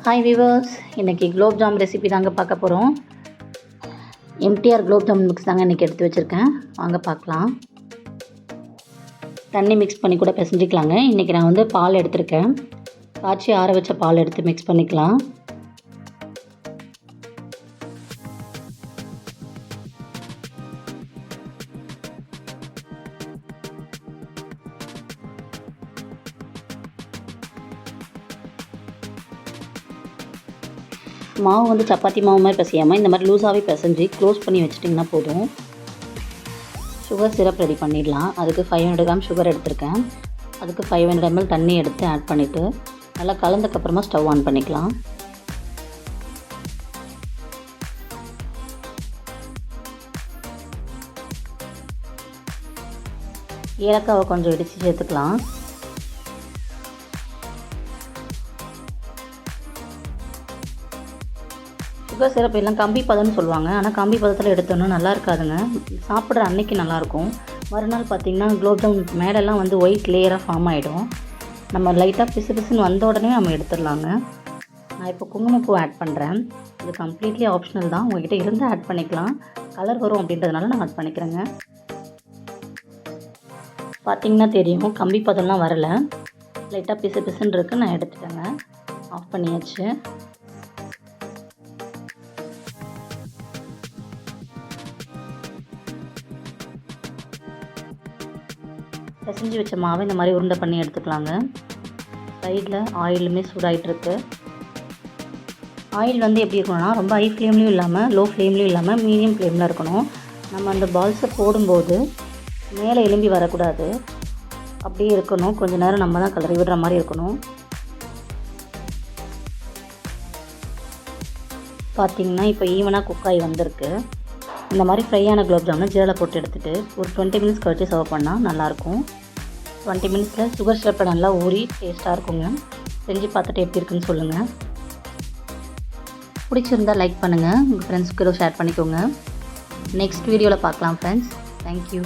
Hi viewers, இன்றைக்கி gulab jam recipe தாங்க பார்க்க போகிறோம். எம்டிஆர் குலோப் ஜாம் மிக்ஸ் தாங்க இன்றைக்கி எடுத்து வச்சுருக்கேன். வாங்க பார்க்கலாம். தண்ணி மிக்ஸ் பண்ணி கூட பிசைஞ்சிக்கலாங்க. இன்றைக்கி நான் வந்து பால் எடுத்திருக்கேன். காய்ச்சி ஆற வச்ச பால் எடுத்து மிக்ஸ் பண்ணிக்கலாம். மாவு வந்து சப்பாத்தி மாவு மாதிரி பிசையாமல் இந்த மாதிரி லூஸாகவே பிசைஞ்சு க்ளோஸ் பண்ணி வச்சிட்டிங்கன்னா போதும். சுகர் சிரப் ரெடி பண்ணிடலாம். அதுக்கு 500 கிராம் சுகர் எடுத்திருக்கேன். அதுக்கு 500 ml தண்ணி எடுத்து ஆட் பண்ணிவிட்டு நல்லா கலந்தக்கப்புறமா ஸ்டவ் ஆன் பண்ணிக்கலாம். ஏலக்காவை கொஞ்சம் இடித்து சேர்த்துக்கலாம். சுகர் சிரப் எல்லாம் கம்பி பதம்னு சொல்லுவாங்க. ஆனால் கம்பி பதத்தில் எடுத்தோன்னா நல்லா இருக்காதுங்க. சாப்பிட்ற அன்னைக்கு நல்லாயிருக்கும். மறுநாள் பார்த்திங்கன்னா குலோப்ஜாம் மேலெல்லாம் வந்து ஒயிட் லேயராக ஃபார்ம் ஆகிடும். நம்ம லைட்டாக பிசு பிசுன்னு வந்த உடனே நம்ம எடுத்துடலாங்க. நான் இப்போ குங்குமப்பூ ஆட் பண்ணுறேன். இது கம்ப்ளீட்லி ஆப்ஷனல் தான். உங்கள்கிட்ட இருந்து ஆட் பண்ணிக்கலாம். கலர் வரும் அப்படின்றதுனால நான் ஆட் பண்ணிக்கிறேங்க. பார்த்திங்கன்னா தெரியும், கம்பி பதம்லாம் வரலை. லைட்டாக பிசு பிசுன்னு இருக்குது. நான் எடுத்துட்டேங்க. ஆஃப் பண்ணியாச்சு. பிசைஞ்சு வச்ச மாவை இந்த மாதிரி உருண்டை பண்ணி எடுத்துக்கலாங்க. சைடில் ஆயிலுமே சூடாகிட்டுருக்கு. ஆயில் வந்து எப்படி இருக்கணும்னா ரொம்ப ஹை ஃப்ளேம்லேயும் இல்லாமல் லோ ஃப்ளேம்லேயும் இல்லாமல் மீடியம் ஃப்ளேமில் இருக்கணும். நம்ம அந்த பால்ஸை போடும்போது மேலே எலும்பி வரக்கூடாது. அப்படியே இருக்கணும். கொஞ்சம் நேரம் நம்ம தான் கிளறி விடுற மாதிரி இருக்கணும். பார்த்திங்கன்னா இப்போ ஈவனாக குக்காய் வந்திருக்கு. இந்த மாதிரி ஃப்ரையான குலோப் ஜாமுன் ஜீரலை போட்டு எடுத்துகிட்டு ஒரு 20 மினிட்ஸ் கழிச்சு சர்வ் பண்ணால் நல்லாயிருக்கும். 20 மினிட்ஸில் சுகர் சிரப்பை நல்லா ஊறி டேஸ்ட்டாக இருக்குங்க. செஞ்சு பார்த்துட்டு எப்படி இருக்குன்னு சொல்லுங்கள். பிடிச்சிருந்தால் லைக் பண்ணுங்கள். உங்கள் ஃப்ரெண்ட்ஸ்க்கு ஷேர் பண்ணிக்கோங்க. நெக்ஸ்ட் வீடியோவில் பார்க்கலாம் ஃப்ரெண்ட்ஸ். தேங்க்யூ.